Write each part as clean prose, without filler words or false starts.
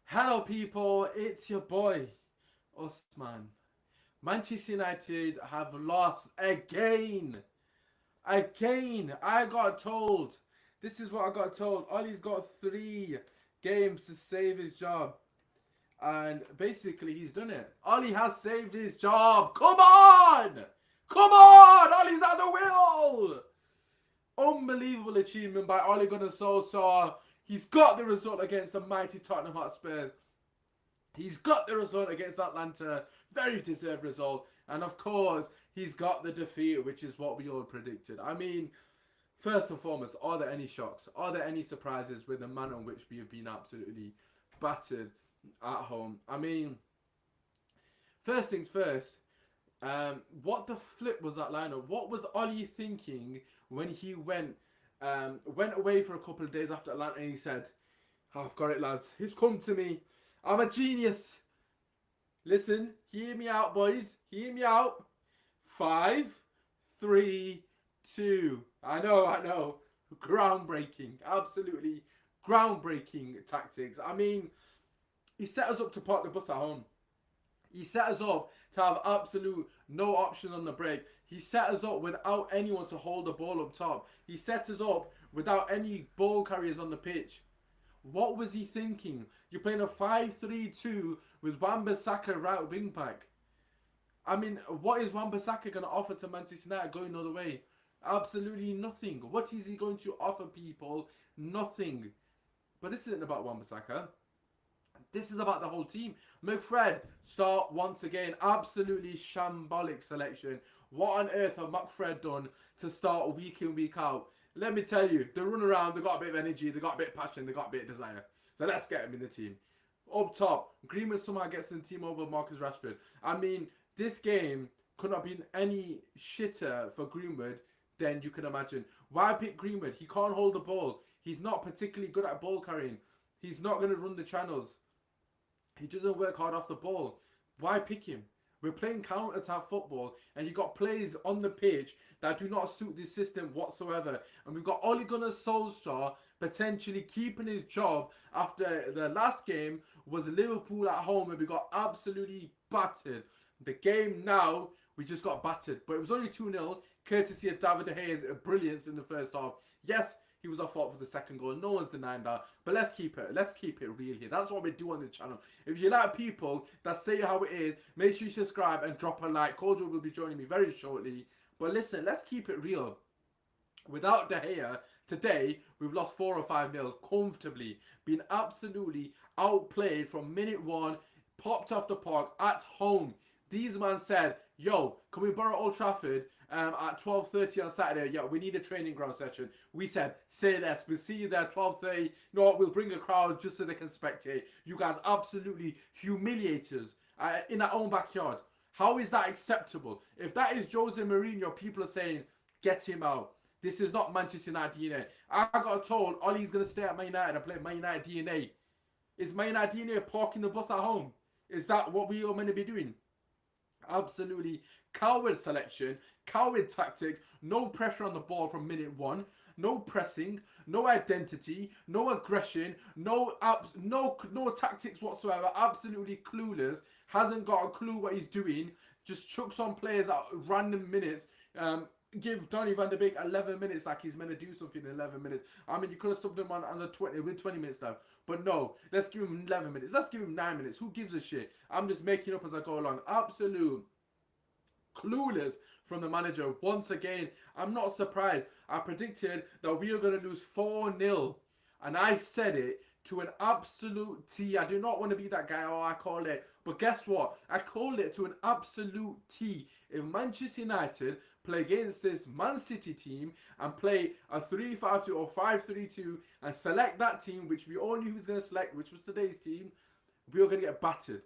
Hello, people. It's your boy, Osman. Manchester United have lost again. Again. I got told. This is what I got told. Ollie's got 3 games to save his job. And basically, he's done it. Ollie has saved his job. Come on! Come on! Ollie's at the wheel! Unbelievable achievement by Ole Gunnar Solskjaer. He's got the result against the mighty Tottenham Hotspurs. He's got the result against Atlanta. Very deserved result. And of course, he's got the defeat, which is what we all predicted. I mean, first and foremost, are there any shocks? Are there any surprises with the manner in which we have been absolutely battered at home? I mean, first things first, what the flip was that lineup? What was Ollie thinking when he went away for a couple of days after Atlanta and he said, oh, I've got it, lads. He's come to me. I'm a genius. Listen, hear me out, boys. Hear me out. 5, 3, 2. I know. Groundbreaking. Absolutely groundbreaking tactics. I mean, he set us up to park the bus at home. He set us up to have absolute no option on the break. He set us up without anyone to hold the ball up top. He set us up without any ball carriers on the pitch. What was he thinking? You're playing a 5-3-2 with Wan-Bissaka right wing back. I mean, what is Wan-Bissaka going to offer to Manchester United going the other way? Absolutely nothing. What is he going to offer people? Nothing. But this isn't about Wan-Bissaka. This is about the whole team. McFred, start once again. Absolutely shambolic selection. What on earth have McFred done to start week in, week out? Let me tell you, they run around, they got a bit of energy, they got a bit of passion, they got a bit of desire. So let's get him in the team. Up top, Greenwood somehow gets in the team over Marcus Rashford. I mean, this game could not have been any shitter for Greenwood than you can imagine. Why pick Greenwood? He can't hold the ball. He's not particularly good at ball carrying. He's not going to run the channels. He doesn't work hard off the ball. Why pick him? We're playing counter-attack football and you got players on the pitch that do not suit this system whatsoever. And we've got Ole Gunnar Solskjaer potentially keeping his job after the last game was Liverpool at home and we got absolutely battered. The game now, we just got battered. But it was only 2-0, courtesy of David De Gea's brilliance in the first half. Yes, he was at fault for the second goal. No one's denying that. But let's keep it real here. That's what we do on the channel. If you like people that say how it is, make sure you subscribe and drop a like. Kojo will be joining me very shortly. But listen, let's keep it real. Without De Gea, today we've lost 4 or 5-0 comfortably. Been absolutely outplayed from minute 1. Popped off the park at home. These man said, yo, can we borrow Old Trafford at 12:30 on Saturday? Yeah, we need a training ground session. We said, say less. We'll see you there at 12:30. You know what? We'll bring a crowd just so they can spectate. You guys absolutely humiliate us in our own backyard. How is that acceptable? If that is Jose Mourinho, people are saying, get him out. This is not Manchester United DNA. I got told Ollie's going to stay at Man United and play Man United DNA. Is Man United DNA parking the bus at home? Is that what we are meant to be doing? Absolutely coward selection, coward tactics, no pressure on the ball from minute 1, no pressing, no identity, no aggression, no tactics whatsoever, absolutely clueless, hasn't got a clue what he's doing, just chucks on players at random minutes, give Donny van de Beek 11 minutes like he's meant to do something in 11 minutes. I mean, you could have subbed him on the 20 minutes now. But no, let's give him 11 minutes. Let's give him 9 minutes. Who gives a shit? I'm just making up as I go along. Absolute clueless from the manager. Once again, I'm not surprised. I predicted that we are going to lose 4-0. And I said it to an absolute T. I do not want to be that guy, oh, I call it. But guess what? I called it to an absolute T. If Manchester United play against this Man City team and play a 3-5-2 or 5-3-2 and select that team, which we all knew who was going to select, which was today's team, we are going to get battered.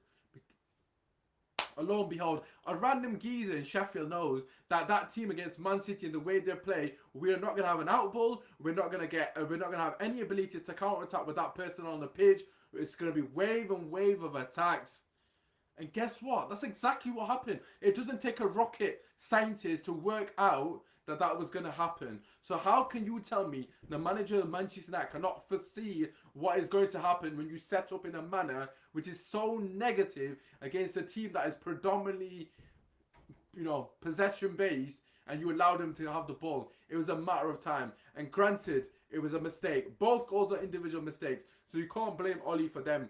Lo and behold, a random geezer in Sheffield knows that that team against Man City and the way they play, we are not going to have an out ball. We're not going to have any ability to counter attack with that person on the pitch. It's going to be wave and wave of attacks. And guess what? That's exactly what happened. It doesn't take a rocket scientist to work out that that was going to happen. So how can you tell me the manager of Manchester United cannot foresee what is going to happen when you set up in a manner which is so negative against a team that is predominantly, you know, possession based, and you allow them to have the ball? It was a matter of time. And granted, it was a mistake. Both goals are individual mistakes, so you can't blame Oli for them.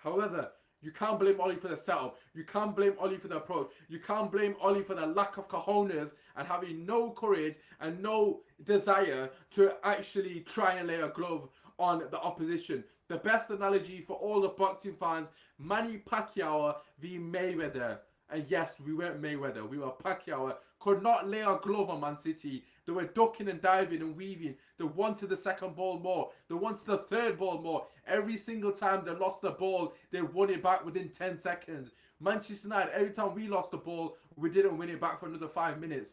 However, you can't blame Oli for the setup. You can't blame Oli for the approach. You can't blame Oli for the lack of cojones and having no courage and no desire to actually try and lay a glove on the opposition. The best analogy for all the boxing fans, Manny Pacquiao v Mayweather. And yes, we weren't Mayweather, we were Pacquiao. Could not lay a glove on Man City. They were ducking and diving and weaving. They wanted the second ball more. They wanted the third ball more. Every single time they lost the ball, they won it back within 10 seconds. Manchester United, every time we lost the ball, we didn't win it back for another 5 minutes.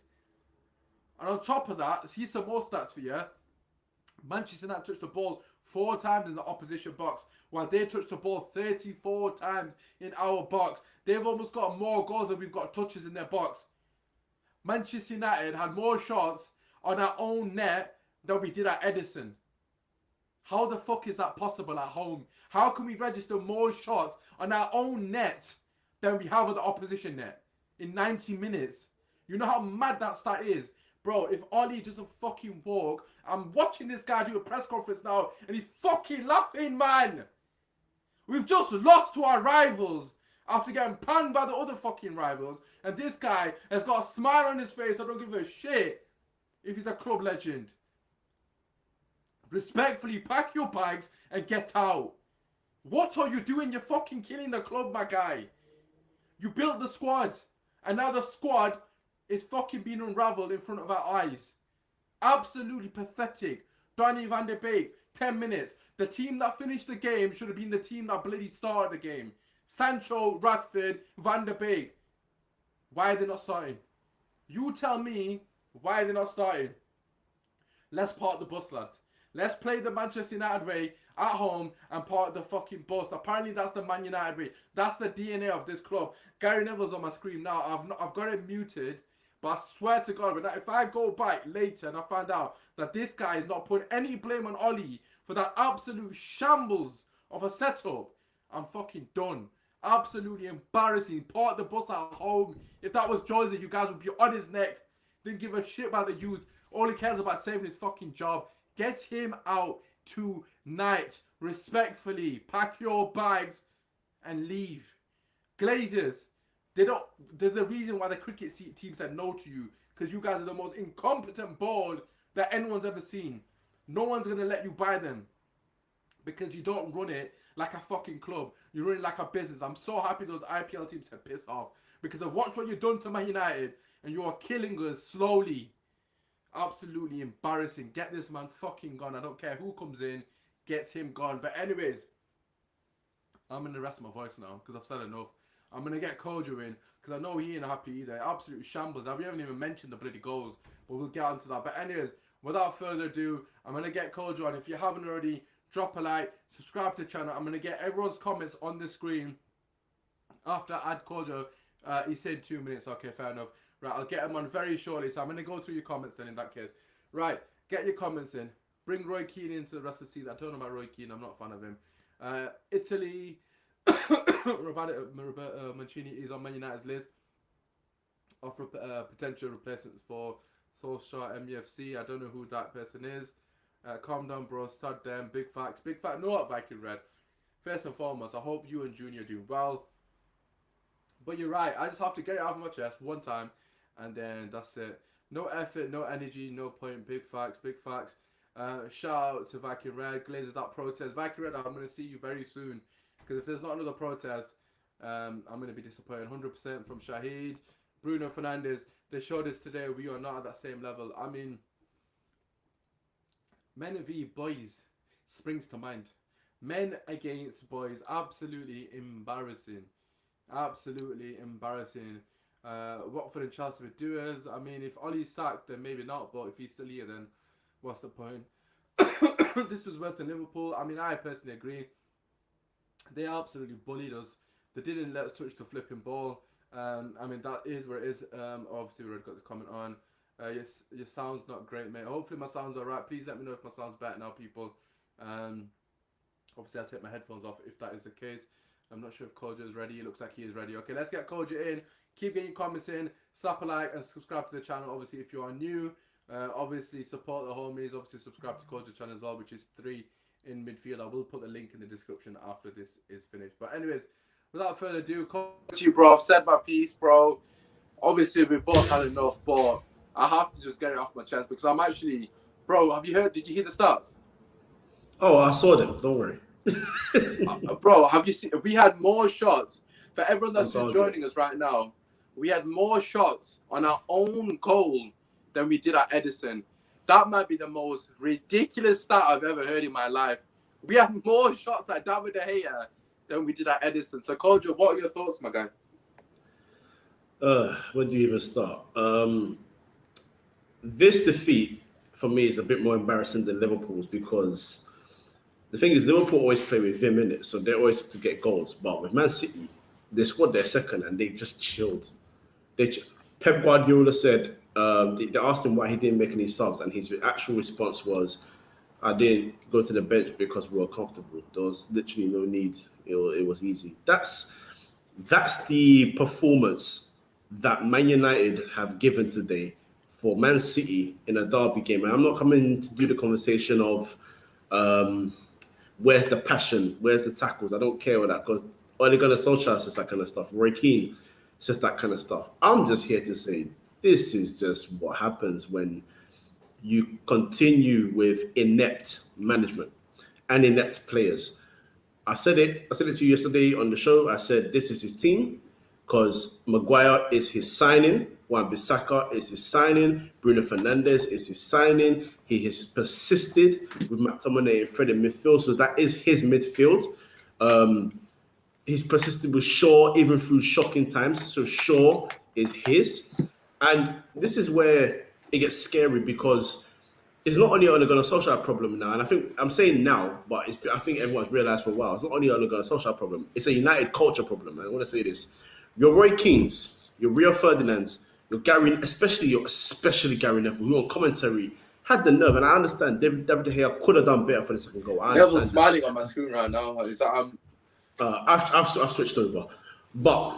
And on top of that, here's some more stats for you. Manchester United touched the ball 4 times in the opposition box, while they touched the ball 34 times in our box. They've almost got more goals than we've got touches in their box. Manchester United had more shots on our own net than we did at Edison. How the fuck is that possible at home? How can we register more shots on our own net than we have on the opposition net in 90 minutes? You know how mad that stat is? Bro, if Oli doesn't fucking walk, I'm watching this guy do a press conference now and he's fucking laughing, man. We've just lost to our rivals after getting panned by the other fucking rivals, and this guy has got a smile on his face. I don't give a shit if he's a club legend. Respectfully, pack your bags and get out. What are you doing? You're fucking killing the club, my guy. You built the squad, and now the squad is fucking being unraveled in front of our eyes. Absolutely pathetic. Donny van de Beek, 10 minutes. The team that finished the game should have been the team that bloody started the game. Sancho, Rashford, Van der Beek. Why are they not starting? You tell me why they're not starting. Let's park the bus, lads. Let's play the Manchester United way at home and park the fucking bus. Apparently that's the Man United way. That's the DNA of this club. Gary Neville's on my screen now. I've got it muted. But I swear to God, if I go back later and I find out that this guy is not putting any blame on Oli for that absolute shambles of a setup, I'm fucking done. Absolutely embarrassing. Park the bus at home. If that was Jose, you guys would be on his neck. Didn't give a shit about the youth. All he cares about saving his fucking job. Get him out tonight. Respectfully. Pack your bags and leave. Glazers, they're the reason why the cricket team said no to you. Because you guys are the most incompetent board that anyone's ever seen. No one's going to let you buy them. Because you don't run it like a fucking club. You run it like a business. I'm so happy those IPL teams have pissed off. Because I've watched what you've done to Man United. And you are killing us slowly. Absolutely embarrassing. Get this man fucking gone. I don't care who comes in. Gets him gone. But anyways, I'm going to rest my voice now. Because I've said enough. I'm going to get Kojo in. Because I know he ain't happy either. Absolute shambles. We haven't even mentioned the bloody goals. But we'll get onto that. But anyways, without further ado, I'm going to get Kojo on. If you haven't already, drop a like. Subscribe to the channel. I'm going to get everyone's comments on the screen. After I add Kojo. He said 2 minutes. Okay, fair enough. Right, I'll get him on very shortly. So I'm going to go through your comments then in that case. Right, get your comments in. Bring Roy Keane into the rest of the season. I don't know about Roy Keane. I'm not a fan of him. Italy. Roberto Mancini is on Man United's list of potential replacements for Solskjaer MUFC. I don't know who that person is. Calm down, bro. Sad them. Big facts. Big fact. No, what Viking Red. First and foremost, I hope you and Junior do well. But you're right. I just have to get it off my chest one time, and then that's it. No effort, no energy, no point. Big facts. Big facts. Shout out to Viking Red. Glazers that protest. Viking Red, I'm going to see you very soon. Because if there's not another protest, I'm going to be disappointed. 100% from Shahid. Bruno Fernandes. They showed us today we are not at that same level. I mean, men v boys springs to mind. Men against boys. Absolutely embarrassing. Absolutely embarrassing. Watford and Chelsea with doers. I mean, if Ollie's sacked, then maybe not. But if he's still here, then what's the point? This was worse than Liverpool. I mean, I personally agree. They absolutely bullied us. They didn't let us touch the flipping ball. I mean, that is where it is. Obviously, we already got the comment on. Your sound's not great, mate. Hopefully my sound's alright. Please let me know if my sound's better now, people. Um, Obviously, I'll take my headphones off if that is the case. I'm not sure if Kojo is ready. It looks like he is ready. Okay, let's get Kojo in. Keep getting your comments in. Slap a like and subscribe to the channel. Obviously, if you are new, obviously support the homies. Obviously, subscribe to Kojo's channel as well, which is 3 in midfield. I will put the link in the description after this is finished. But anyways, without further ado, Kojo, bro, I've said my piece, bro. Obviously, we both had enough, but I have to just get it off my chest because I'm actually, bro. Have you heard? Did you hear the stats? Oh, I saw them. Don't worry. Bro, have you seen? We had more shots. For everyone that's just joining us right now, we had more shots on our own goal than we did at Edison. That might be the most ridiculous stat I've ever heard in my life. We had more shots at David De Gea than we did at Edison. So, Kojo, what are your thoughts, my guy? Where do you even start? This defeat for me is a bit more embarrassing than Liverpool's because the thing is, Liverpool always play with vim in it, so they're always to get goals. But with Man City, they scored their second and they just chilled. Pep Guardiola said they asked him why he didn't make any subs, and his actual response was, "I didn't go to the bench because we were comfortable. There was literally no need. It was easy." That's the performance that Man United have given today for Man City in a derby game. And I'm not coming to do the conversation of where's the passion, where's the tackles. I don't care with that because Ole Gunnar Solskjaer says that kind of stuff. Roy Keane says that kind of stuff. I'm just here to say this is just what happens when you continue with inept management and inept players. I said it to you yesterday on the show. I said this is his team because Maguire is his signing. Wan-Bissaka is his signing. Bruno Fernandes is his signing. He has persisted with McTominay and Fred in midfield, so that is his midfield. He's persisted with Shaw even through shocking times, so Shaw is his. And this is where it gets scary because it's not only Ole Gunnar Solskjaer problem now, and I think I'm saying now, but I think everyone's realised for a while, it's not only Ole Gunnar Solskjaer problem, it's a United culture problem. And I want to say this. Your Roy Keanes, your Rio Ferdinands, your Gary, especially Gary Neville, who on commentary had the nerve, and I understand David De Gea could have done better for the second goal. Neville's smiling on my screen right now. Is that I've switched over, but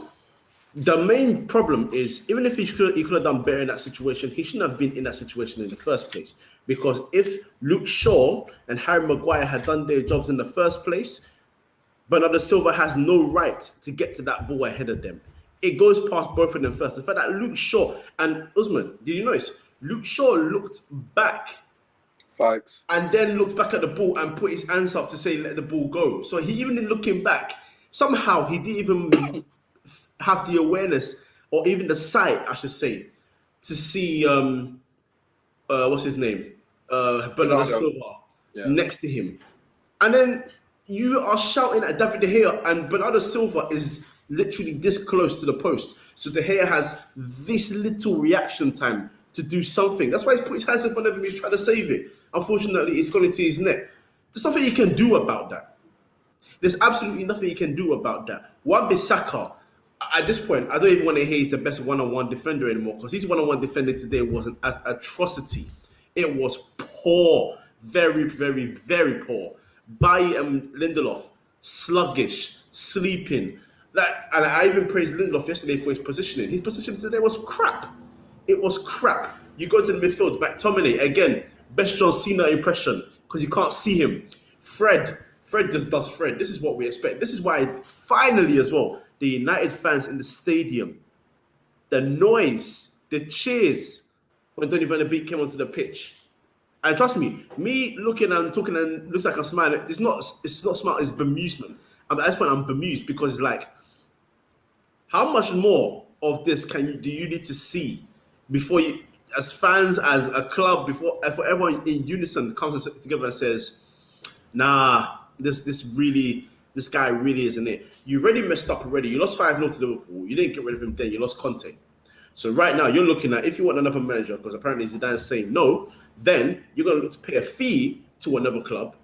the main problem is even if he could have done better in that situation, he shouldn't have been in that situation in the first place. Because if Luke Shaw and Harry Maguire had done their jobs in the first place, Bernardo Silva has no right to get to that ball ahead of them. It goes past both of them first. The fact that Luke Shaw and Usman, did you notice? Luke Shaw looked back facts and then looked back at the ball and put his hands up to say, let the ball go. So he even in looking back, somehow he didn't even have the awareness or even the sight, I should say, to see, what's his name? Bernardo Silva next to him. And then you are shouting at David De Gea and Bernardo Silva is literally this close to the post. So De Gea has this little reaction time to do something. That's why he's put his hands in front of him. He's trying to save it. Unfortunately, it's gone into his net. There's nothing he can do about that. There's absolutely nothing he can do about that. Wan-Bissaka, at this point, I don't even want to hear he's the best one-on-one defender anymore because his one-on-one defender today was an atrocity. It was poor. Very, very, very poor. Bailly and Lindelof, sluggish, sleeping. And I even praised Lindelof yesterday for his positioning. His positioning today was crap. It was crap. You go to the midfield, McTominay, again, best John Cena impression because you can't see him. Fred just does Fred. This is what we expect. This is why, finally as well, the United fans in the stadium, the noise, the cheers when Donny van de Beek came onto the pitch. And trust me looking and talking and looks like I'm smiling. It's not smart, it's bemusement. And at this point, I'm bemused because it's like, how much more of this do you need to see before you, as fans, as a club, before everyone in unison comes together and says, nah, this guy really isn't it. You already messed up already. You lost 5-0 to Liverpool. You didn't get rid of him then. You lost Conte. So right now, you're looking at, if you want another manager, because apparently Zidane's saying no, then you're going to look to pay a fee to another club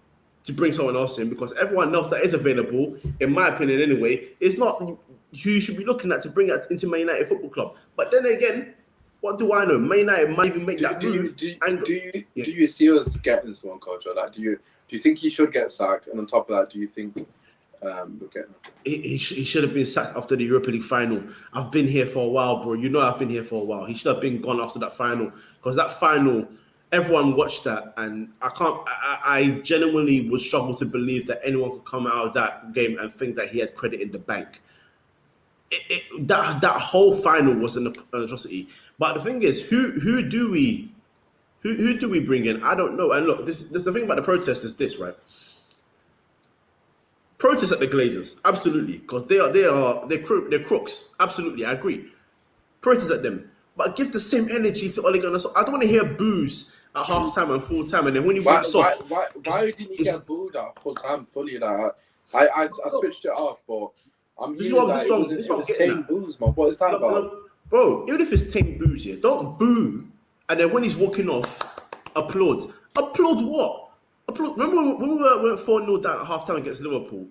to bring someone else in, because everyone else that is available, in my opinion anyway, is not who you should be looking at to bring that into Man United Football Club. But then again, What do I know? Man United might even make that move. Do you see us getting someone, coach? Or like, do you think he should get sacked? And on top of that, do you think we'll get him? He should have been sacked after the Europa League final. I've been here for a while, bro. You know I've been here for a while. He should have been gone after that final, because that final, everyone watched that, and I genuinely would struggle to believe that anyone could come out of that game and think that he had credit in the bank. That whole final was an atrocity. But the thing is, who do we bring in? I don't know. And look, this the thing about the protest is this, right? Protest at the Glazers, absolutely, because they're crooks. Absolutely, I agree. Protest at them, but give the same energy to Ole Gunnar. I don't want to hear boos at half time and full time, and then when he walks off. Why didn't he get booed at full time fully? Like I switched it off, but I'm hearing that it was tame boos, man. What is that about? Bro, even if it's tame boos, yeah, don't boo, and then when he's walking off, applaud. Applaud what? Remember when we were 4-0 down at half-time against Liverpool,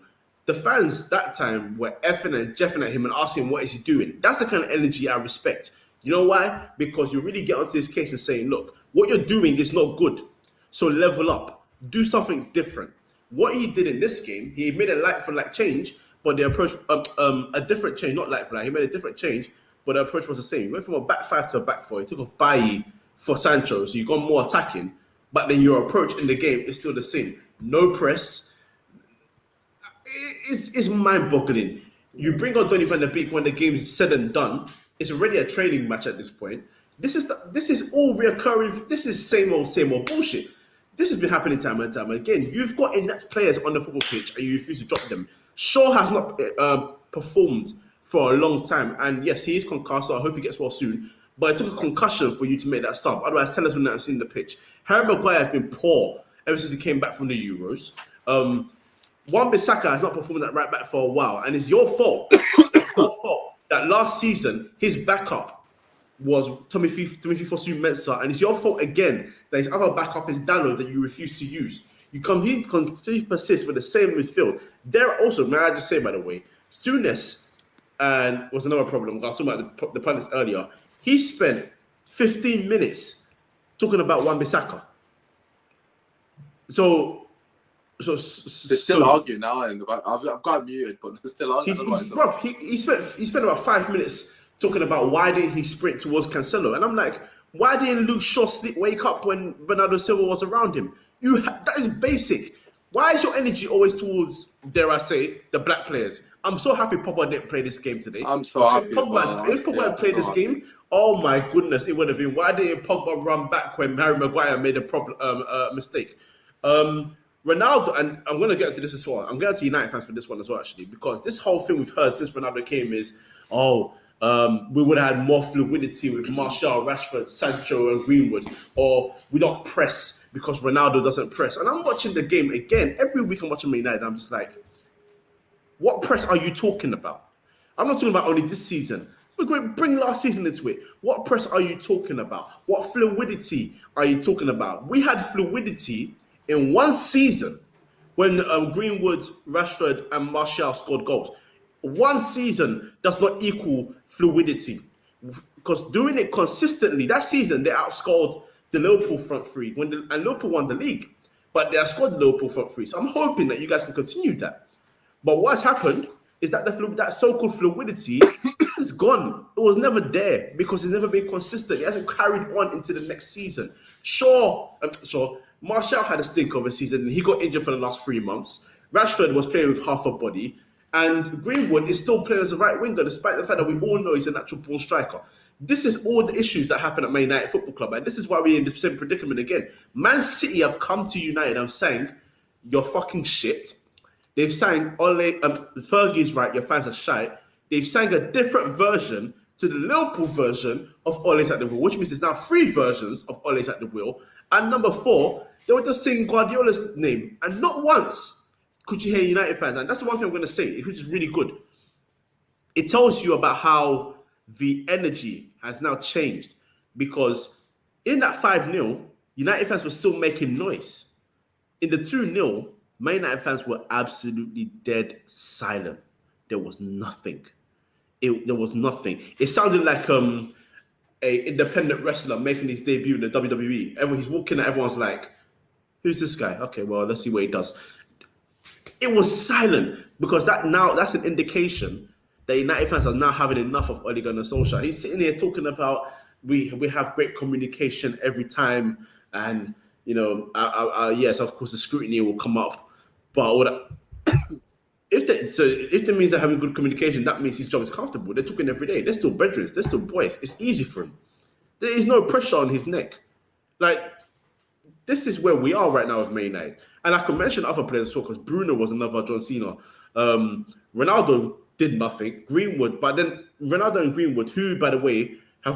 the fans that time were effing and jeffing at him and asking him what is he doing. That's the kind of energy I respect. You know why? Because you really get onto his case and saying, look, what you're doing is not good. So level up. Do something different. What he did in this game, he made a like-for-like change, but the approach, a different change, not like-for-like. He made a different change, but the approach was the same. He went from a back five to a back four. He took off Bailly for Sancho, so you got more attacking. But then your approach in the game is still the same. No press. It's mind-boggling. You bring on Donny van der Beek when the game is said and done. It's already a training match at this point. This is all reoccurring. This is same old bullshit. This has been happening time and time again. You've got inept players on the football pitch and you refuse to drop them. Shaw has not performed for a long time. And yes, he is concussed, so I hope he gets well soon. But it took a concussion for you to make that sub. Otherwise, tell us when I've seen the pitch. Harry Maguire has been poor ever since he came back from the Euros. Wan-Bissaka has not performed at right back for a while. And it's your fault. It's your fault that last season, his backup was Timothy Fosu-Mensah. And it's your fault again that his other backup is Dallo that you refuse to use. You continue to persist with the same midfield. There also, may I just say, by the way, Souness was another problem. I was talking about the pundits earlier. He spent 15 minutes talking about Wan-Bissaka. So they're still arguing now, and I've got muted, but they're still arguing. He spent about 5 minutes talking about why didn't he sprint towards Cancelo, and I'm like, why didn't Luke Shaw wake up when Bernardo Silva was around him? That is basic. Why is your energy always towards, dare I say, the black players? I'm so happy Pogba didn't play this game today. I'm so happy. If Pogba had played this game, oh my goodness, it would have been. Why didn't Pogba run back when Harry Maguire made a mistake? Ronaldo, and I'm going to get to this as well. I'm going to United fans for this one as well, actually, because this whole thing we've heard since Ronaldo came is, we would have had more fluidity with Martial, Rashford, Sancho, and Greenwood, or we don't press because Ronaldo doesn't press. And I'm watching the game again. Every week I'm watching Man United, I'm just like, what press are you talking about? I'm not talking about only this season. We're going to bring last season into it. What press are you talking about? What fluidity are you talking about? We had fluidity in one season when Greenwood, Rashford, and Martial scored goals. One season does not equal fluidity, because doing it consistently, that season they outscored the Liverpool front three and Liverpool won the league, but they outscored the Liverpool front three. So I'm hoping that you guys can continue that. But what's happened is that that so-called fluidity is gone. It was never there because it's never been consistent. It hasn't carried on into the next season. Martial had a stink of a season and he got injured for the last 3 months. Rashford was playing with half a body, and Greenwood is still playing as a right winger, despite the fact that we all know he's a natural born striker. This is all the issues that happen at Man United Football Club, and this is why we're in the same predicament again. Man City have come to United and saying, you're fucking shit. They've sang Ole, Fergie's right, your fans are shite. They've sang a different version to the Liverpool version of Ole's at the wheel, which means there's now 3 versions of Ole's at the wheel. And number 4, they were just singing Guardiola's name. And not once could you hear United fans. And that's the one thing I'm going to say, which is really good. It tells you about how the energy has now changed. Because in that 5-0, United fans were still making noise. In the 2-0, Man United fans were absolutely dead silent. There was nothing. There was nothing. It sounded like a independent wrestler making his debut in the WWE. He's walking and everyone's like, who's this guy? Okay, well, let's see what he does. It was silent because that's an indication that United fans are now having enough of Ole Gunnar Solskjaer. He's sitting here talking about we have great communication every time, and yes, of course the scrutiny will come up, but if that means they're having good communication, that means his job is comfortable. They're talking every day. They're still brethren. They're still boys. It's easy for him. There is no pressure on his neck. Like, this is where we are right now with Man United. And I can mention other players as well, because Bruno was another John Cena. Ronaldo did nothing. Greenwood, but then Ronaldo and Greenwood, who, by the way,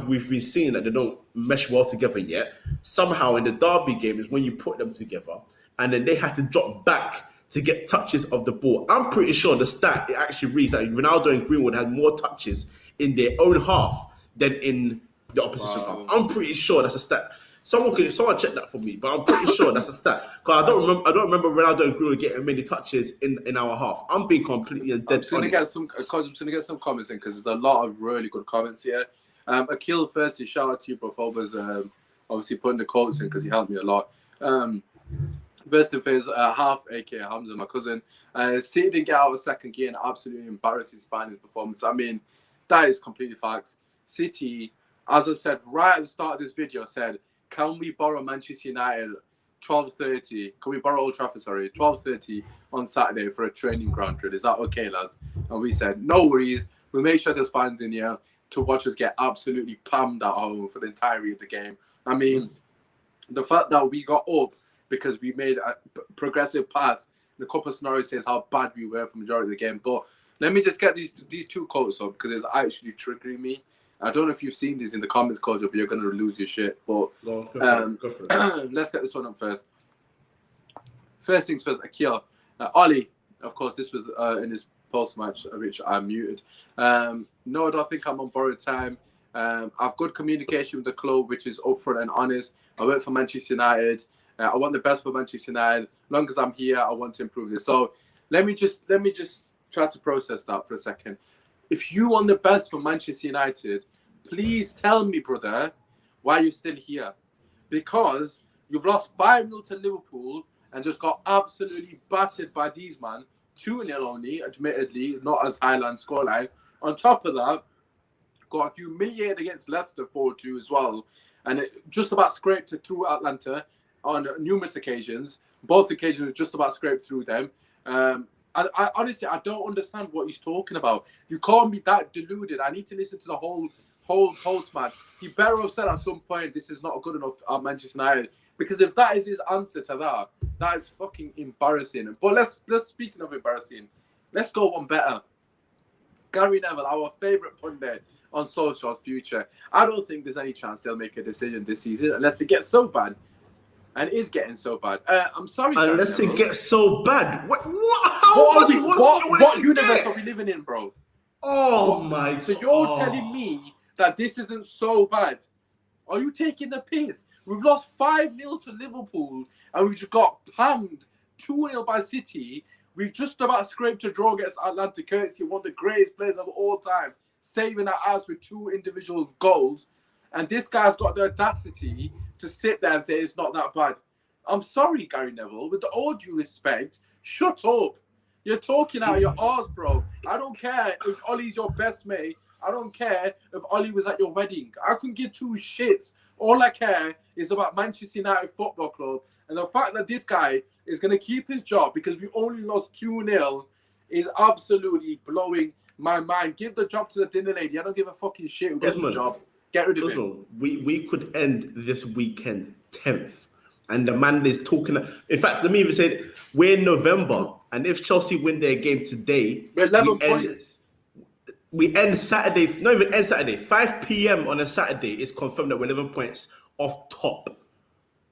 we've been seeing that they don't mesh well together yet. Somehow in the derby game is when you put them together, and then they had to drop back to get touches of the ball. I'm pretty sure the stat, it actually reads that Ronaldo and Greenwood had more touches in their own half than in the opposition half. I'm pretty sure that's a stat. Someone check that for me, but I'm pretty sure that's a stat. Because I don't remember Ronaldo and Greenwood getting many touches in our half. I'm being completely dead honest. I'm going to get some comments in, because there's a lot of really good comments here. Akil, firstly, shout out to you, bro. Foba's obviously putting the quotes in because he helped me a lot. First and foremost, half, aka Hamza, my cousin. City didn't get out of second gear and absolutely embarrassing Spanish performance. I mean, that is completely facts. City, as I said right at the start of this video, said, can we borrow Manchester United 12:30? Can we borrow Old Trafford, 12:30 on Saturday for a training ground drill? Is that okay, lads? And we said, no worries. We'll make sure there's fans in here to watch us get absolutely pammed at home for the entirety of the game. I mean, the fact that we got up because we made a progressive pass in a couple of scenarios says how bad we were for the majority of the game. But let me just get these two quotes up, because it's actually triggering me. I don't know if you've seen these in the comments, Coach, but you're going to lose your shit. But go for it. Let's get this one up first. First things first, Akil. Ollie, of course, this was in his post-match, which I muted. No, I don't think I'm on borrowed time. I've good communication with the club, which is upfront and honest. I work for Manchester United. I want the best for Manchester United. As long as I'm here, I want to improve this. So let me just try to process that for a second. If you want the best for Manchester United, please tell me, brother, why you're still here. Because you've lost 5-0 to Liverpool and just got absolutely battered by these man. 2-0 only, admittedly, not as Highland scoreline. On top of that, got humiliated against Leicester 4-2 as well. And it just about scraped it through Atlanta on numerous occasions. Both occasions just about scraped through them. I honestly, I don't understand what he's talking about. You can't be that deluded. I need to listen to the whole post, man. He better have said at some point, this is not good enough at Manchester United. Because if that is his answer to that, that is fucking embarrassing. But let's speaking of embarrassing, let's go one better. Gary Neville, our favourite pundit on Solskjaer's future. I don't think there's any chance they'll make a decision this season unless it gets so bad. And it is getting so bad. I'm sorry, unless it gets so bad. What universe are we living in, bro? Oh my God. So you're telling me that this isn't so bad? Are you taking the piss? We've lost 5-0 to Liverpool and we've just got pammed 2-0 by City. We've just about scraped a draw against Atlanta, courtesy of one of the greatest players of all time, saving our ass with 2 individual goals. And this guy's got the audacity to sit there and say it's not that bad. I'm sorry, Gary Neville. With all due respect, shut up. You're talking out of your arse, bro. I don't care if Ollie's your best mate. I don't care if Ollie was at your wedding. I couldn't give 2 shits. All I care is about Manchester United Football Club. And the fact that this guy is going to keep his job because we only lost 2-0 is absolutely blowing my mind. Give the job to the dinner lady. I don't give a fucking shit who gets the job. Get rid of him. We could end this weekend 10th. And the man is talking. In fact, let me even say it. We're in November. And if Chelsea win their game today, we're 11 points. We end Saturday. Not even end Saturday. 5 p.m. on a Saturday is confirmed that we're 11 points off top.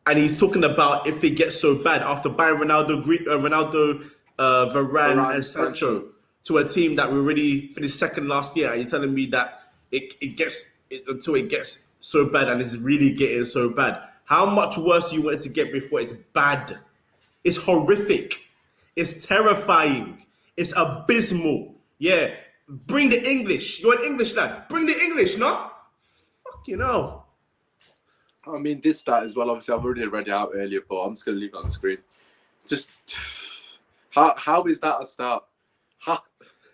And he's talking about if it gets so bad after buying Ronaldo, Varane, and Sancho to a team that we already finished second last year. And you're telling me that it gets until it gets so bad, and it's really getting so bad. How much worse do you want it to get before it's bad? It's horrific. It's terrifying. It's abysmal. Yeah. Bring the English. You're an English lad. Bring the English, no? Fucking hell. I mean, this stat as well. Obviously, I've already read it out earlier, but I'm just gonna leave it on the screen. Just how is that a start?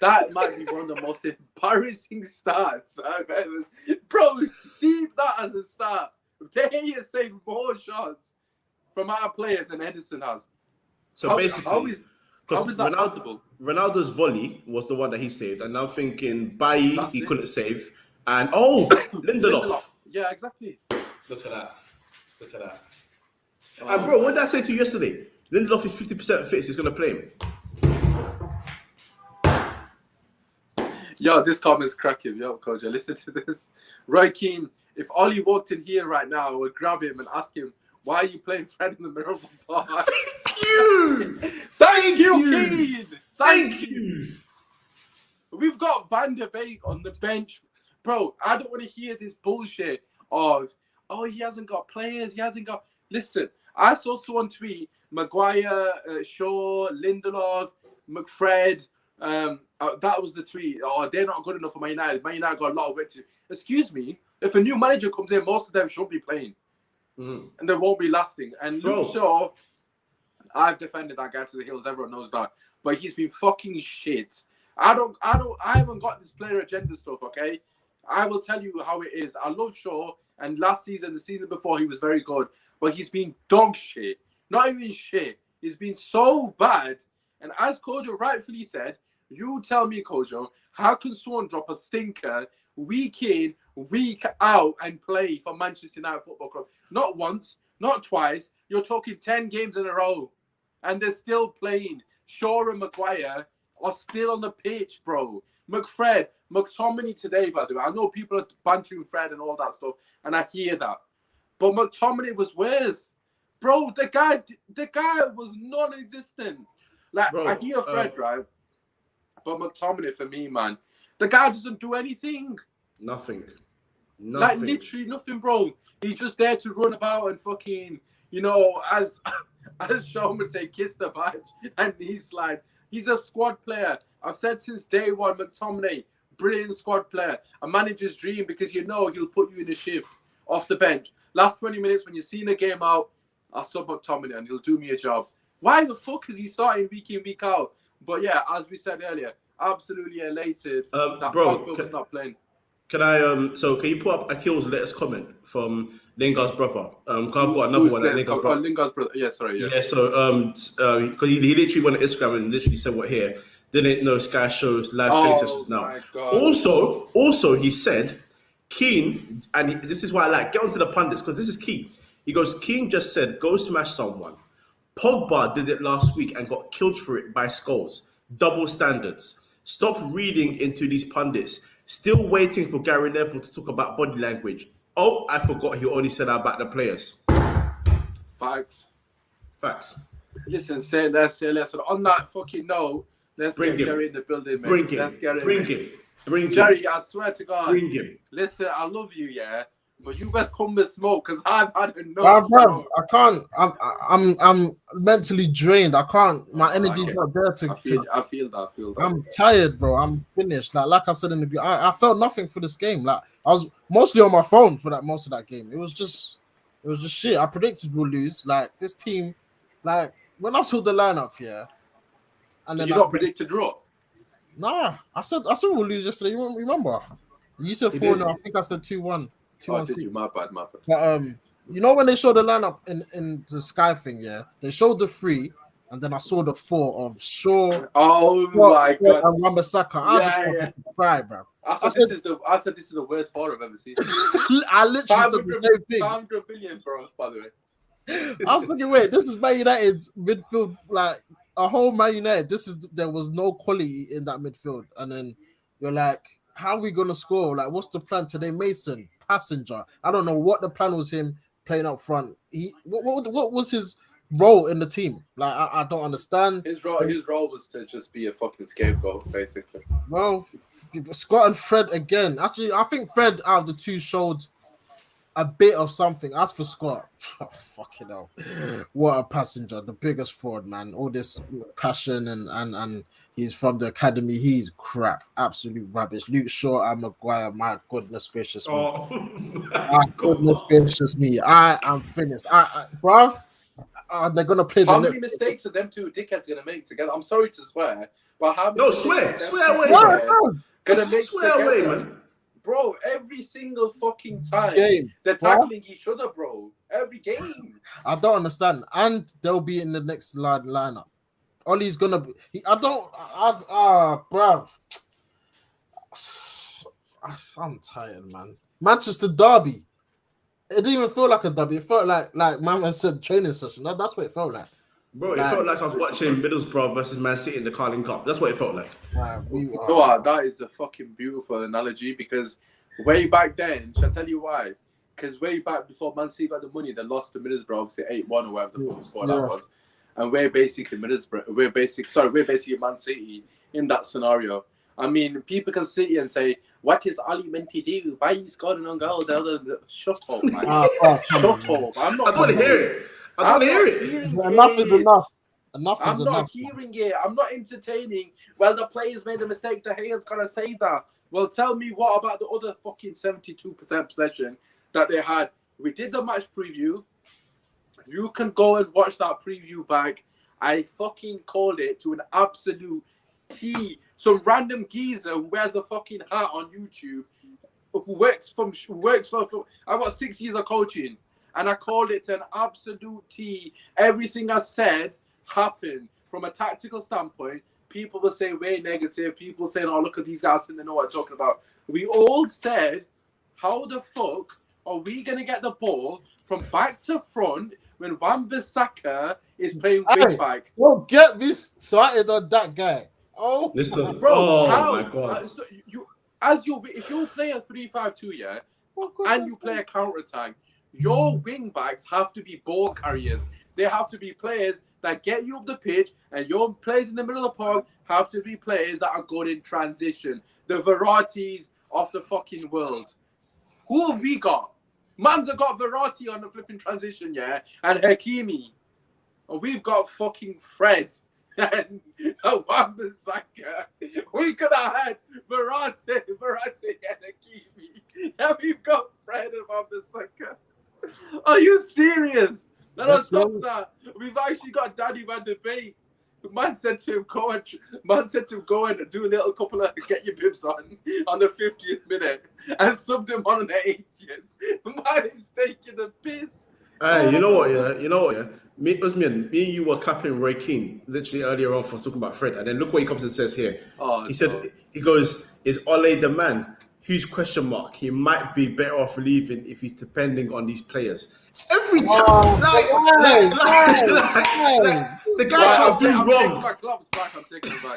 That might be one of the most embarrassing starts I've ever seen. Bro, deep that as a start. De Gea saved more shots from our players than Edison has. So basically, how is that Ronaldo, possible? Ronaldo's volley was the one that he saved, and I'm thinking Bailly That's he it. couldn't save, and Lindelof. Yeah, exactly. Look at that. Look at that. Oh, And bro, what did I say to you yesterday? Lindelof is 50% fit. He's gonna play him. Yo, this comment's cracking. Yo, Coach, listen to this. Roy Keane, if Ollie walked in here right now, I would grab him and ask him, why are you playing Fred in the middle of the park? Thank you, Keane. Thank you. We've got Van der Beek on the bench. Bro, I don't want to hear this bullshit of, he hasn't got players. He hasn't got... Listen, I saw someone tweet, Maguire, Shaw, Lindelof, McFred. That was the tweet. Oh, they're not good enough for Man United. Man United got a lot of work to do. Excuse me, if a new manager comes in, most of them shouldn't be playing. And they won't be lasting. And Luke Shaw, I've defended that guy to the hills. Everyone knows that. But he's been fucking shit. I haven't got this player agenda stuff, okay? I will tell you how it is. I love Shaw, and last season, the season before, he was very good. But he's been dog shit. Not even shit. He's been so bad. And as Kojo rightfully said, you tell me, Kojo, how can someone drop a stinker week in, week out and play for Manchester United Football Club? Not once, not twice. You're talking 10 games in a row. And they're still playing. Shaw and Maguire are still on the pitch, bro. McTominay today, by the way. I know people are bantering Fred and all that stuff, and I hear that. But McTominay was worse. Bro, the guy was non-existent. Like, bro, I hear Fred, right? But McTominay, for me, man, the guy doesn't do anything. Nothing. Like, literally nothing, bro. He's just there to run about and fucking, as Sean would say, kiss the badge and knee slide. He's a squad player. I've said since day one, McTominay, brilliant squad player. A manager's dream because he'll put you in a shift off the bench. Last 20 minutes, when you're seeing a game out, I'll sub McTominay and he'll do me a job. Why the fuck is he starting week in, week out? But yeah, as we said earlier, absolutely elated that Pogba was not playing. Can I can you put up Akil's latest comment from Lingard's brother? I've got another one. Lingard's brother. Yeah, sorry. Yeah. So because he literally went on Instagram and literally said what here. Didn't know Sky shows live training sessions now. My God. Also he said Keane, and this is why I like get onto the pundits because this is key. He goes, Keane just said go smash someone. Pogba did it last week and got killed for it by Scholes. Double standards. Stop reading into these pundits. Still waiting for Gary Neville to talk about body language. Oh, I forgot he only said that about the players. Facts. Listen, let's say. On that fucking note, let's get Jerry in the building, man. Bring him. Let's get him. Jerry, I swear to God. Bring him. Listen, I love you, yeah. But you best come with smoke because I've had enough. Bruv, I can't. I'm mentally drained. I can't. My energy's not there to. I feel that. I'm tired, bro. I'm finished. Like I said in the, I felt nothing for this game. Like I was mostly on my phone for most of that game. It was just shit. I predicted we'll lose. Like this team, like when I saw the lineup, yeah. And then you not predicted draw. Nah, I said we'll lose yesterday. You remember? You said 4-0. I think I said 2-1. Did you? My bad. But, when they showed the lineup in the Sky thing, yeah, they showed the 3, and then I saw the 4 of Shaw. Oh my God! And Wan-Bissaka. I just wanted to cry, bro. I said this is the worst 4 I've ever seen. I literally said the same thing. 500 million, bro. By the way, I was thinking, wait, this is Man United's midfield, like a whole Man United. There was no quality in that midfield, and then you're like, how are we gonna score? Like, what's the plan today, Mason? Passenger. I don't know what the plan was. Him playing up front. What was his role in the team? Like I don't understand. His role was to just be a fucking scapegoat, basically. Well, Scott and Fred again. Actually, I think Fred out of the two showed a bit of something. As for Scott, fucking hell, what a passenger, the biggest fraud, man. All this passion and he's from the academy. He's crap, absolute rubbish. Luke Shaw and Maguire, my goodness gracious me. Oh, My goodness gracious me. I am finished. Bruv, they're gonna play the How next. many mistakes are them two dickheads gonna make together? I'm sorry to swear, but how many no, mistakes swear are them away, two What? man. dickheads gonna make Swear together? away, man. Bro, every single fucking time Game, they're bro. tackling each other, bro. Every game. I don't understand. And they'll be in the next lineup. Ollie's gonna be. Bruv. I'm tired, man. Manchester derby. It didn't even feel like a derby. It felt like man said training session. That's what it felt like. Bro, it felt like I was watching Middlesbrough versus Man City in the Carling Cup. That's what it felt like. That is a fucking beautiful analogy because way back then, shall I tell you why? Because way back before Man City got the money, they lost to Middlesbrough, obviously 8-1 or whatever the fuck score that was. And we're basically we're basically Man City in that scenario. I mean, people can sit here and say, what is Ali meant to do? Why he scored an own goal? Shut up, man. Shut up. I don't want to hear it. I don't hear it. Enough is enough. Enough is I'm enough. not hearing it. I'm not entertaining. Well, the players made a mistake. De Gea's got to say that. Well, tell me what about the other fucking 72% possession that they had? We did the match preview. You can go and watch that preview back. I fucking called it to an absolute T. Some random geezer who wears a fucking hat on YouTube, who works for. I got 6 years of coaching, and I called it to an absolute T. Everything I said happened from a tactical standpoint. People will say way negative. People saying, "Oh, look at these guys, and they know what I'm talking about." We all said, "How the fuck are we gonna get the ball from back to front when Wan-Bissaka is playing wing back?" Don't get me started on that guy. Oh, Listen, Bro, oh how? my god. So if you play a 3-5-2, yeah, and you play a counter attack, your wing backs have to be ball carriers. They have to be players that get you up the pitch, and your players in the middle of the park have to be players that are good in transition. The varieties of the fucking world. Who have we got? Man's have got variety on the flipping transition, yeah, and Hakimi. And we've got fucking Fred. And Wan-Bissaka. We could have had Verratti and Hakimi. And we've got Fred and Wan-Bissaka. Are you serious? Then on top of that, we've actually got Danny Van de Beek. The man said to him, go and do a little couple of get your bibs on the 50th minute and subbed him on the 80th. The man is taking the piss. Hey, you know what, yeah? Me and you were capping Roy Keane literally earlier on for talking about Fred, and then look what he comes and says here. He goes, "Is Ole the man? Huge question mark. He might be better off leaving if he's depending on these players." Every time, the guy can't do wrong. My gloves back. I'm taking it back.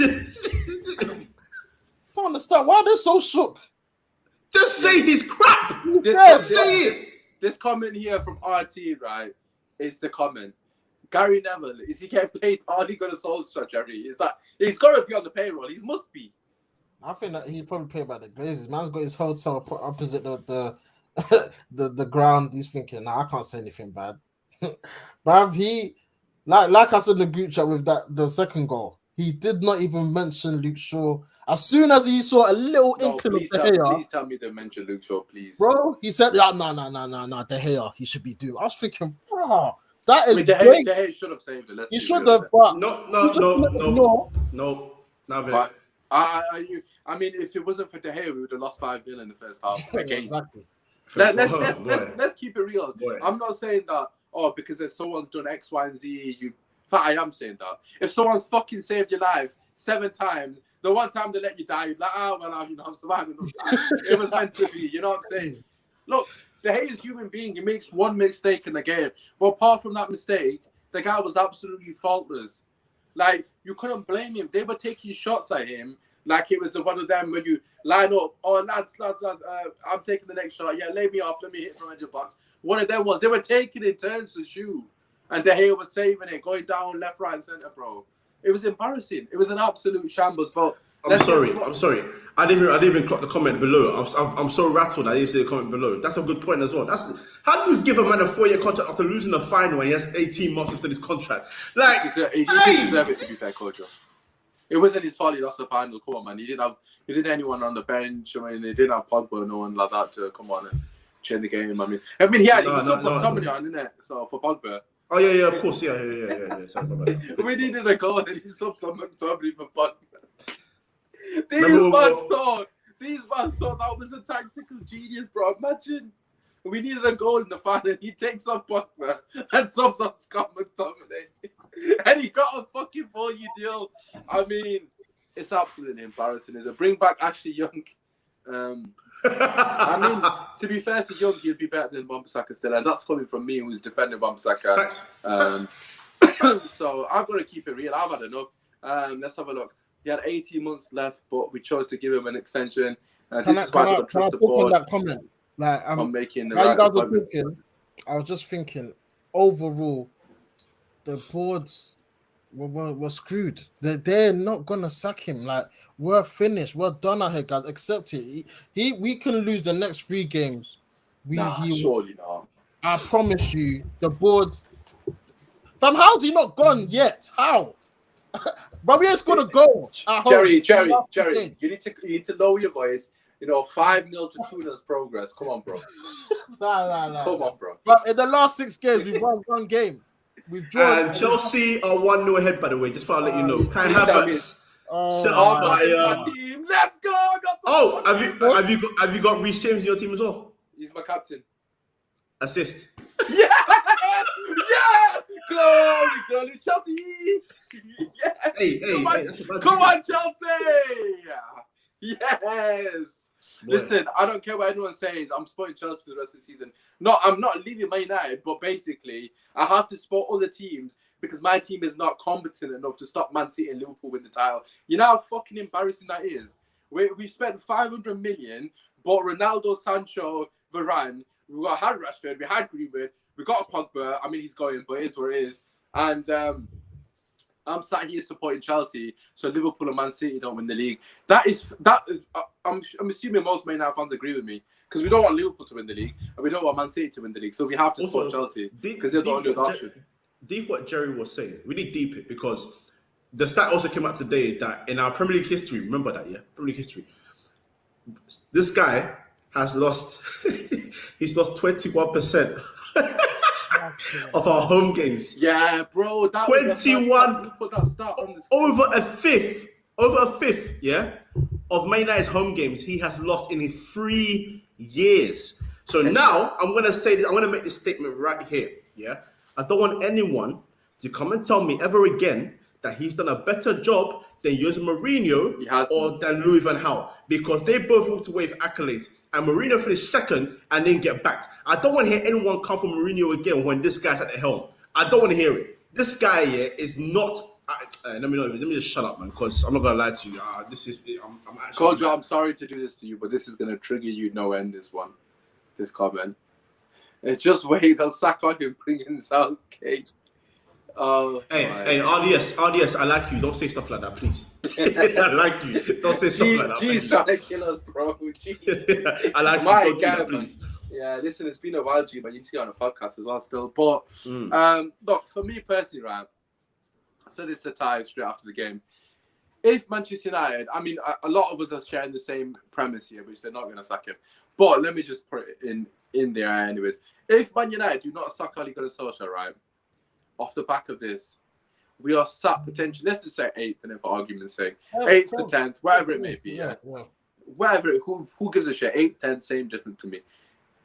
don't understand why they're so shook. Just say he's crap. Just say it. This comment here from RT, right, is the comment. Gary Neville, is he getting paid hardly going to Solskjaer, Jerry? Is that he's got to be on the payroll? He must be. I think that he'd probably paid by the Glazers. Man's got his hotel opposite the ground. He's thinking, "Nah, I can't say anything bad." Bruv, he like I said in the group chat with the second goal, he did not even mention Luke Shaw. As soon as he saw a little inkling of De Gea, please tell me to mention Luke Shaw, please. Bro, he said, no, De Gea, he should be doomed. I was thinking, bro, that is De Gea should have saved it. He should have, but no. I mean, if it wasn't for De Gea, we would have lost 5-0 in the first half again. Exactly. Let's keep it real. I'm not saying that, because if someone's done X, Y, and Z, I am saying that. If someone's fucking saved your life 7 times, the one time they let you die, you're like, I'm surviving. It was meant to be, you know what I'm saying? Look, De Gea is a human being. He makes one mistake in the game. But apart from that mistake, the guy was absolutely faultless. Like, you couldn't blame him. They were taking shots at him like it was one of them when you line up, lads, I'm taking the next shot. Yeah, lay me off. Let me hit from edge of box. One of them was, they were taking in turns to shoot. And De Gea was saving it, going down left, right, and centre, bro. It was embarrassing. It was an absolute shambles. But I'm Let's get sorry. some- I'm sorry. I didn't even clock the comment below. I'm so rattled I didn't see the comment below. That's a good point as well. How do you give a man a 4-year contract after losing the final when he has 18 months left on his contract? Like, He didn't deserve it, to be fair, Kojo. It wasn't his fault he lost the final. Come on, man. He didn't have anyone on the bench. I mean, they didn't have Pogba, no one like that to come on and change the game. I mean, he was up on Tommy on, didn't it? So for Pogba. oh yeah, of course, yeah. Sorry, my bad. We needed a goal and he subbed on McTominay for Pogba. These fans thought that was a tactical genius, bro. Imagine we needed a goal in the final. He takes off Pogba and subs on Scott McTominay, and he got a fucking 4-year deal. I mean, it's absolutely embarrassing. Is it? Bring back Ashley Young. I mean, to be fair to Young, he'd be better than Wan-Bissaka still, and that's coming from me, who's defending Wan-Bissaka. So I've got to keep it real. I've had enough. Let's have a look. He had 18 months left, but we chose to give him an extension. Can I put on that comment? Like, I'm making the right right appointment. I was just thinking, overall, the boards were screwed. They're not gonna sack him. Like, we're finished. We're done out here, guys. Accept it. We can lose the next 3 games. Surely not. I promise you, the board. Fam, how's he not gone yet? How? But we ain't scored a goal. Jerry, you need to lower your voice. 5-0 to 2-0 progress. Come on, bro. Nah. Come on, bro. But in the last 6 games, we've won 1 game. We've drawn. And Chelsea are 1-0 ahead, by the way. Just for to let you know. Kai Havertz. My team. Let's go. Have you got Reece James in your team as well? He's my captain. Assist. Yes! Glory, Chelsea! Yes! Hey, come on, Chelsea! Yes! Boy. Listen, I don't care what anyone says. I'm supporting Chelsea for the rest of the season. No, I'm not leaving Man United, but basically, I have to support other teams because my team is not competent enough to stop Man City and Liverpool with the title. You know how fucking embarrassing that is? We spent 500 million, bought Ronaldo, Sancho, Varane. We got had Rashford, we had Greenwood, we got a Pogba. I mean, he's going, but it is what it is. And I'm sat here supporting Chelsea, so Liverpool and Man City don't win the league. I'm assuming most Man United fans agree with me because we don't want Liverpool to win the league and we don't want Man City to win the league, so we have to support Chelsea because they're the only option. Deep what Jerry was saying, really deep it, because the stat also came out today that in our Premier League history, remember that, yeah, Premier League history, this guy has lost. He's lost 21% of our home games. Yeah, bro. 21. Put that stat on the screen. Over a fifth, yeah, of Man United's home games he has lost in 3 years. So now I'm gonna say this. I'm gonna make this statement right here. Yeah, I don't want anyone to come and tell me ever again that he's done a better job than Jose Mourinho or than Louis van Gaal, because they both walked away with accolades. And Mourinho finished second and didn't get backed. I don't want to hear anyone come from Mourinho again when this guy's at the helm. I don't want to hear it. This guy here is not. Let me just shut up, man, because I'm not gonna lie to you. I'm actually. Kojo, I'm sorry to do this to you, but this is gonna trigger you no end. This comment. It's just wait. They'll sack on him bringing Southgate. Oh, hey, RDS, I like you. Don't say stuff like that, please. I like you. Don't say stuff like that. G's trying to kill us, bro. I like My you. Don't God, do that, please. Yeah, listen, it's been a while, G, but you need to get on a podcast as well still. But look, for me personally, right, I said this to Ty straight after the game. If Manchester United, I mean, a lot of us are sharing the same premise here, which they're not going to sack him. But let me just put it in there anyways. If Man United do not sack Ole Gunnar Solskjaer, right, off the back of this, we are sat potentially, let's just say 8th, and then for argument's sake, 8th to 10th, whatever it may be, yeah. Whatever, who gives a shit? 8th, 10th, same difference to me.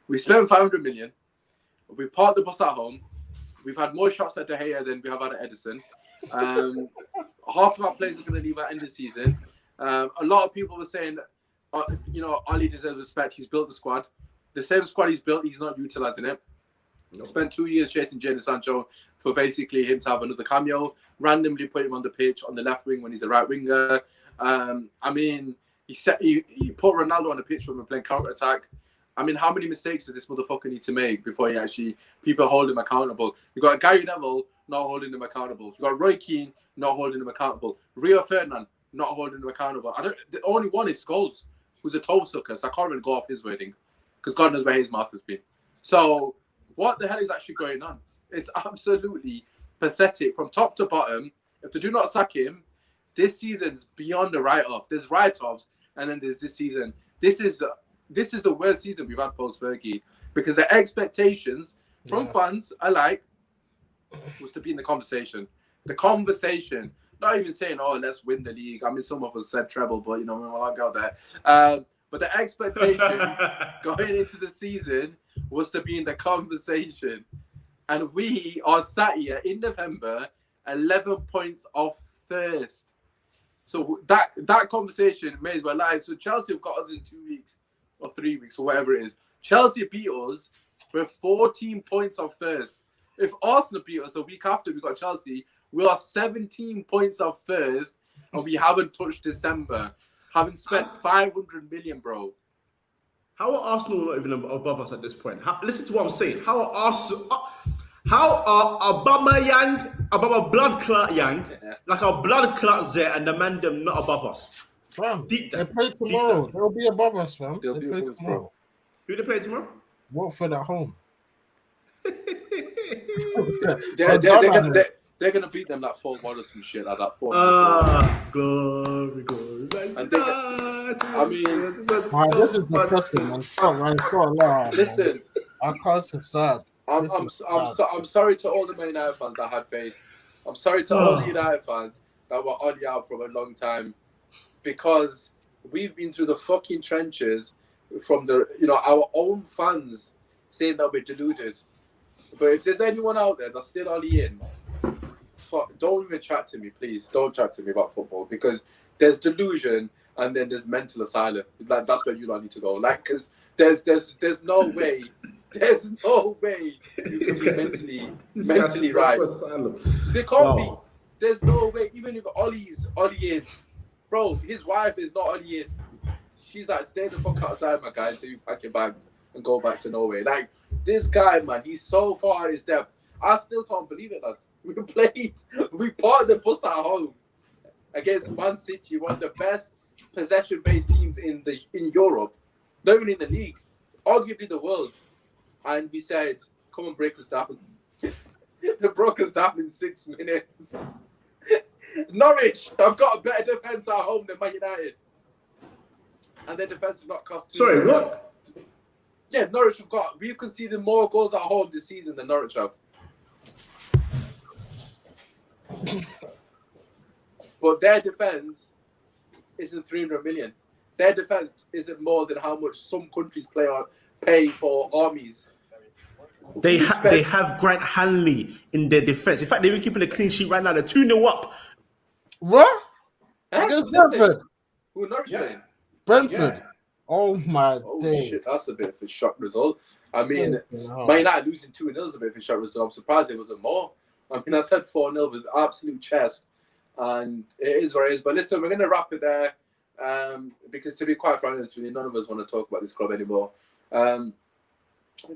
We spent 500 million. We parked the bus at home. We've had more shots at De Gea than we have had at Edison. Half of our players are going to leave at the end of the season. A lot of people were saying, Oli deserves respect. He's built the squad. The same squad he's built, he's not utilising it. Spent 2 years chasing Jadon Sancho for basically him to have another cameo. Randomly put him on the pitch on the left wing when he's a right winger. I mean, he put Ronaldo on the pitch when we're playing counter attack. I mean, how many mistakes does this motherfucker need to make before people hold him accountable? You got Gary Neville not holding him accountable. You got Roy Keane not holding him accountable. Rio Ferdinand not holding him accountable. The only one is Scholes, who's a toe sucker, so I can't really go off his wording because God knows where his mouth has been. So what the hell is actually going on? It's absolutely pathetic from top to bottom. If they do not sack him, this season's beyond the write-off. There's write-offs, and then there's this season. This is the worst season we've had post-Fergie because the expectations from fans alike was to be in the conversation. The conversation, not even saying, "Oh, let's win the league." I mean, some of us said treble, but you know, we'll not go there. But the expectation going into the season was to be in the conversation, and we are sat here in November, 11 points off first. So that conversation may as well lie. So Chelsea have got us in 2 weeks or 3 weeks or whatever it is. Chelsea beat us. We're 14 points off first. If Arsenal beat us the week after we got Chelsea, we are 17 points off first, and we haven't touched December. Having spent 500 million, bro. How are Arsenal not even above us at this point? Listen to what I'm saying. How are Arsenal? How are Obama blood clot Yang, like our blood clots there, and the man them not above us? Fam, Deep they down. play tomorrow. They'll be above us, fam. They'll They be play above us, tomorrow. bro. Who they play tomorrow? Watford at home. They're gonna beat them like 4-1 or some shit like that. 4. Glory. And I mean, Man, this is disgusting, man. Stop, man. Stop, listen, I can't say sad. I'm sorry to all the Man United fans that had faith. I'm sorry to all the United fans that were on the out for a long time, because we've been through the fucking trenches from our own fans saying that we're deluded. But if there's anyone out there that's still Ollie in, don't even chat to me, please. Don't chat to me about football, because there's delusion and then there's mental asylum. Like, that's where you lot need to go. Like, because there's no way. There's no way you can be mentally right. There can't be. There's no way. Even if Ollie's Ollie in, bro, his wife is not Ollie in. She's like, stay the fuck outside, my guy, until you pack your bags and go back to Norway. Like, this guy, man, he's so far in his depth. I still can't believe it, lads. We parked the bus at home against Man City, one of the best possession-based teams in Europe, not even in the league, arguably the world. And we said, come and break us down. They broke us down in 6 minutes. Norwich, I've got a better defence at home than Man United. And their defence has not cost. Sorry, what? Yeah, Norwich we've conceded more goals at home this season than Norwich have. But their defence isn't 300 million. Their defence isn't more than how much some countries pay for armies. They have Grant Hanley in their defence. In fact, they're even keeping a clean sheet right now. They're 2-0 up. What? Against Brentford. Who Norwich playing? Brentford. Yeah. Oh my day. Shit, that's a bit of a shock result. I mean, Man United losing 2-0 is a bit of a shock result. I'm surprised it wasn't more. I mean, I said 4-0 with absolute chest, and it is what it is. But listen, we're going to wrap it there, because to be quite frank, really, none of us want to talk about this club anymore.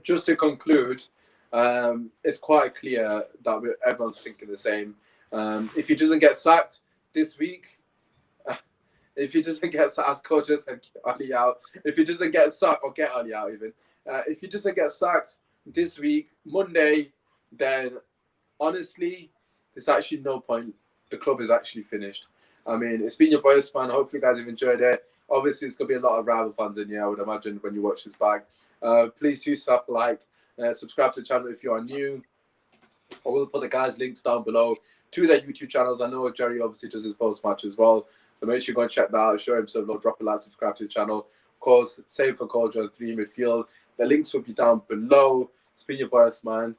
Just to conclude, it's quite clear that everyone's thinking the same. If he doesn't get sacked this week, if he doesn't get sacked, as coach just said, get Ali out. If he doesn't get sacked, or get Ali out even. If he doesn't get sacked this week, Monday, then honestly, there's actually no point. The club is actually finished. I mean, it's been your boys, man. Hopefully, you guys have enjoyed it. Obviously, there's going to be a lot of rival fans in here, I would imagine, when you watch this back. Please do slap a like, subscribe to the channel if you are new. I will put the guys' links down below to their YouTube channels. I know Jerry obviously does his post-match as well, so make sure you go and check that out. Show him some love, drop a like, subscribe to the channel. Of course, same for Culture 3 midfield. The links will be down below. It's been your voice, man.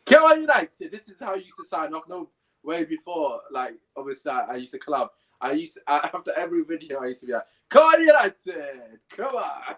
Come on, United! This is how I used to sign off. No, way before, like, obviously, I used to collab. After every video, I used to be like, come on, United! Come on!